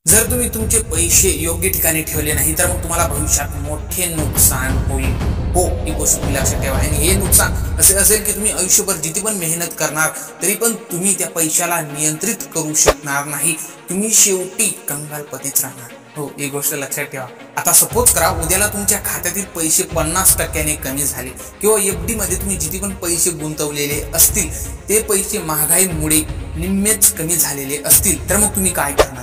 जर तुम्ही तुमचे पैसे योग्य ठिकाणी ठेवले नाही तर मग तुम्हाला भविष्यात मोठे नुकसान होईल। हो, ही गोष्ट तुम्ही लक्षात ठेवा। आणि हे नुकसान असे असेल की तुम्ही आयुष्यभर जिती पण मेहनत करणार तरी पण तुम्ही त्या पैशाला नियंत्रित करू शकणार नाही। तुम्ही शेवटी कंगालपतीच राहणार। हो, ही गोष्ट लक्षात ठेवा। आता सपोज करा उद्याला तुमच्या खात्यातील पैसे 50% कमी झाले किंवा एफडी मध्ये तुम्ही जिती पण पैसे गुंतवलेले असतील ते पैसे महागाईमुळे निम्मेच कमी झालेले असतील तर मग तुम्ही काय करणार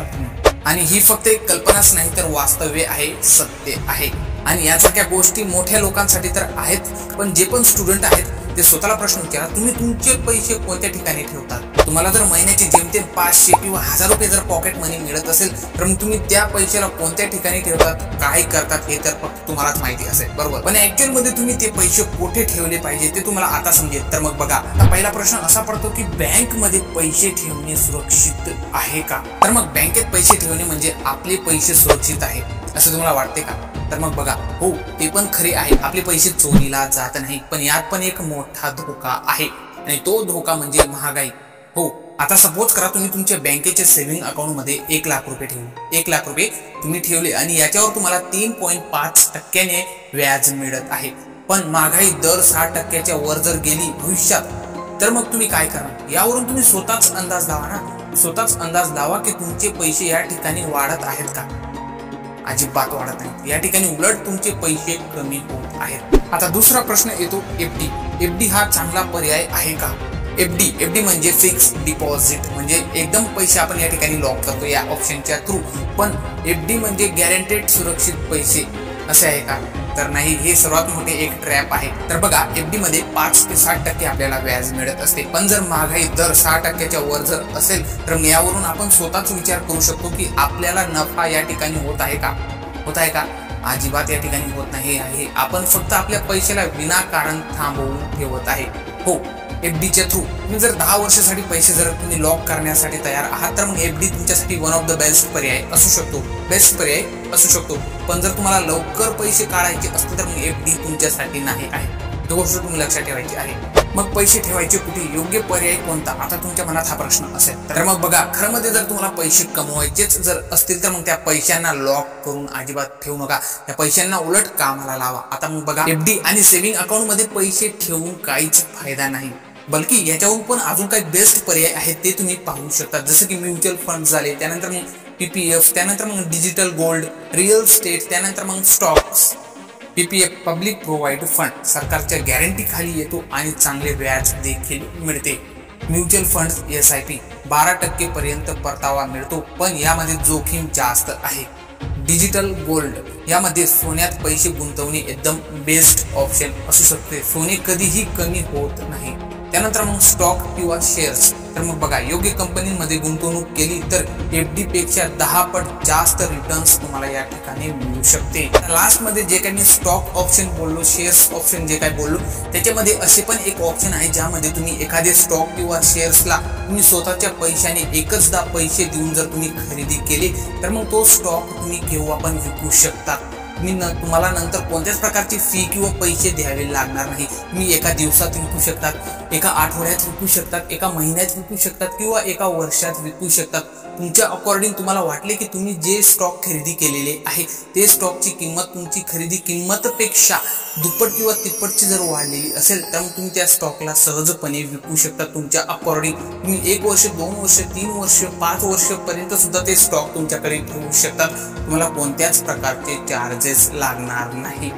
तुम्ही? आणि ही फक्त एक कल्पनाच नाही तर वास्तव्य आहे, सत्य आहे। आणि यासारख्या गोष्टी मोठ्या लोकांसाठी तर आहेत, पण जे पण स्टुडंट आहेत ते स्वतःला प्रश्न विचारा, तुम्ही तुमचे पैसे कोणत्या ठिकाणी ठेवतात? तुम्हाला जर महिन्याचे जेमतेम 500 किंवा 1000 रुपये जर पॉकेट मनी मिळत असेल तर मग तुम्ही त्या पैशाला कोणत्या ठिकाणी ठेवतात, काय करतात हे तर फक्त तुम्हालाच माहिती असेल, बरोबर? पण ऍक्च्युअल मध्ये तुम्ही ते पैसे कुठे ठेवले पाहिजे ते तुम्हाला आता समजेल। तर मग बघा, आता पहिला प्रश्न असा पडतो की बँक मध्ये पैसे ठेवणे सुरक्षित आहे का? तर मग बँकेत पैसे ठेवणे म्हणजे आपले पैसे सुरक्षित आहे असं तुम्हाला वाटते का? तर मग बघा, हो ते पण खरे आहे, आपले पैसे चोरीला जात नाही, पण यात पण एक मोठा धोका आहे आणि तो धोका म्हणजे महागाई। हो, आता सपोज करा तुम्ही तुमच्या बँकेच्या सेव्हिंग अकाउंट मध्ये 1 लाख रुपये ठेवले, 1 लाख रुपये तुम्ही ठेवले आणि याच्यावर तुम्हाला 3.5% व्याज मिळत आहे। पण महागाई दर 6% वर जर गेली भविष्यात तर मग तुम्ही काय करणार? यावरून तुम्ही स्वतःच अंदाज लावा ना, स्वतःच अंदाज लावा की तुमचे पैसे या ठिकाणी वाढत आहेत का? अजिबात वाढत नाही, या ठिकाणी उलट तुमचे पैसे कमी होत आहेत। आता दुसरा प्रश्न येतो, एफडी हा चांगला पर्याय आहे का? एफडी म्हणजे फिक्स डिपॉझिट, म्हणजे एकदम पैसे आपण या ठिकाणी लॉक करतो या ऑप्शनच्या थ्रू। पण एफडी म्हणजे गॅरंटेड सुरक्षित पैसे असे आहे का? तर नाही, हे सर्वात मोठे एक ट्रॅप आहे। तर बघा, एफडी मध्ये 5 ते 7% आपल्याला व्याज मिळत असते, पण जर महागाई दर 6% वर जर असेल तर यावरून आपण स्वतःच विचार करू शकतो की आपल्याला नफा या ठिकाणी होत आहे का? अजिबात या ठिकाणी होत नाही आहे। आपण फक्त आपल्या पैशाला विनाकारण थांबवून ठेवत आहे। हो, एफडीच्या थ्रू तुम्ही जर 10 वर्षासाठी पैसे जर तुम्ही लॉक करण्यासाठी तयार आहात तर मग एफडी तुमच्यासाठी वन ऑफ द बेस्ट पर्याय असू शकतो। पण जर तुम्हाला लवकर पैसे काढायचे असतील तर मग एफडी तुमच्यासाठी नाही आहे, ही गोष्ट तुम्ही लक्षात ठेवायची आहे। मग पैसे ठेवायचे कुठे, योग्य पर्याय कोणता? आता तुमच्या मनात हा प्रश्न असेल तर मग बघा, खरं मध्ये जर तुम्हाला पैसे कमवायचेच जर असतील तर मग त्या पैशांना लॉक करून अजिबात ठेवू नका, त्या पैशांना उलट कामाला लावा। आता मग बघा, एफडी आणि सेव्हिंग अकाउंट मध्ये पैसे ठेवून काहीच फायदा नाही, बल्कि याच्याहून पण अजून काही बेस्ट पर्याय आहेत ते तुम्ही पाहू शकता, जसं की म्युच्युअल फंड झाले, त्यानंतर मग पीपीएफ, त्यानंतर मग डिजिटल गोल्ड, रिअल एस्टेट, त्यानंतर मग stocks. PPF public provide fund सरकारच्या गॅरंटी खाली येतो आणि चांगले व्याज देखील मिळते। म्युच्युअल फंड एसआयपी 12% पर्यंत परतावा मिळतो, पण यामध्ये जोखीम जास्त आहे। डिजिटल गोल्ड यामध्ये सोन्यात पैसे गुंतवणे एकदम बेस्ट ऑप्शन असू शकते, सोने कधीही कमी होत नाही। त्यानंतर मग स्टॉक किंवा शेअर्स, तर मग बघा, योग्य कंपनीमध्ये गुंतवणूक केली तर एफडी पेक्षा 10 पट जास्त रिटर्न्स तुम्हाला या ठिकाणी मिळू शकते। लास्ट मध्ये जे काही मी स्टॉक ऑप्शन बोललो, शेअर्स ऑप्शन जे काही बोललो, त्याच्यामध्ये असे पण एक ऑप्शन आहे ज्यामध्ये तुम्ही एखादे स्टॉक किंवा शेअर्सला तुम्ही स्वतःच्या पैशाने एकचदा पैसे देऊन जर तुम्ही खरेदी केले तर मग तो स्टॉक तुम्ही केव्हा पण विकू शकता। तुम्हाला नंतर कोणत्याच प्रकारची फी किंवा पैसे द्यावे लागणार नाही। तुम्ही एका दिवसात विकू शकतात, एका आठवड्यात विकू शकतात, एका महिन्यात विकू शकतात किंवा एका वर्षात विकू शकतात। तुमच्या अकॉर्डिंग तुम्हाला वाटले की तुम्ही जे स्टॉक खरेदी केलेले आहे ते स्टॉकची किंमत तुमची खरेदी किंमतपेक्षा दुप्पट किंवा तिप्पटची जर वाढलेली असेल तर मग तुम्ही त्या स्टॉकला सहजपणे विकू शकता। तुमच्या अकॉर्डिंग तुम्ही 1 वर्ष, 2 वर्ष, 3 वर्ष, 5 वर्षापर्यंत सुद्धा ते स्टॉक तुमच्याकडे ठेवू शकतात, तुम्हाला कोणत्याच प्रकारचे चार्जेस लागणार नाही।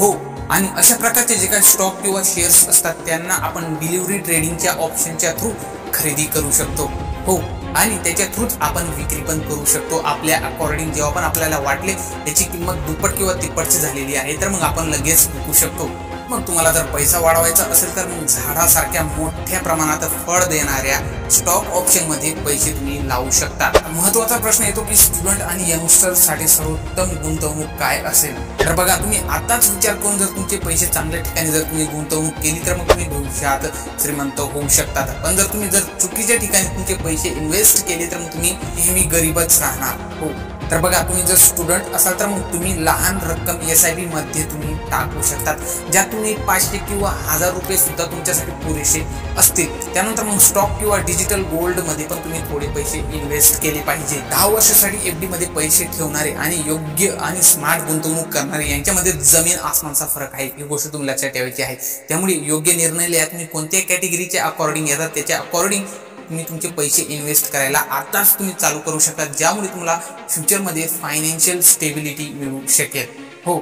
हो, आणि अशा प्रकारचे जे काही स्टॉक किंवा शेअर्स असतात त्यांना आपण डिलिव्हरी ट्रेडिंगच्या ऑप्शनच्या थ्रू खरेदी करू शकतो। हो, आणि त्याच्या थ्रूच आपण विक्री पण करू शकतो आपल्या अकॉर्डिंग। जेव्हा पण आपल्याला वाटले त्याची किंमत दुप्पट किंवा तिप्पटची झालेली आहे तर मग आपण लगेच विकू शकतो। मग तुम्हाला जर पैसा वाढवायचा असेल तर मग झाडासारख्या मोठ्या प्रमाणात फळ देणाऱ्या स्टॉक ऑप्शन मध्ये पैसे तुम्ही लावू शकता। महत्त्वाचा प्रश्न येतो की स्टुडंट आणि यंगस्टर्स साठी सर्वोत्तम गुंतवणूक काय असेल? तर बघा, तुम्ही आताच विचार करून जर तुमचे पैसे चांगल्या ठिकाणी जर तुम्ही गुंतवणूक केली तर मग तुम्ही भविष्यात श्रीमंत होऊ शकतात, पण जर तुम्ही चुकीच्या ठिकाणी तुमचे पैसे इन्व्हेस्ट केले तर मग तुम्ही नेहमी गरीबच राहणार। हो, तर बघा, तुम्ही जर स्टुडंट असाल तर मग तुम्ही लहान रक्कम SIP मध्ये तुम्ही टाकू शकतात, ज्यात तुम्ही 500 किंवा 1000 रुपये सुद्धा तुमच्यासाठी पुरेसे असतील। त्यानंतर मग स्टॉक किंवा डिजिटल गोल्ड मध्ये पण तुम्ही थोडे पैसे इन्व्हेस्ट केले पाहिजे। 10 वर्षासाठी FD मध्ये पैसे ठेवणारे आणि योग्य आणि स्मार्ट गुंतवणूक करणारे यांच्यामध्ये जमीन आसमानचा फरक आहे, ही गोष्ट तुम्ही लक्षात ठेवायची आहे। त्यामुळे योग्य निर्णय लिहा, तुम्ही कोणत्या कॅटेगरीच्या अकॉर्डिंग येतात त्याच्या अकॉर्डिंग तुम्ही तुमचे पैसे इन्व्हेस्ट करायला आताच तुम्ही चालू करू शकता, ज्यामुळे तुम्हाला फ्युचरमध्ये फायनान्शियल स्टेबिलिटी मिळू शकेल। हो,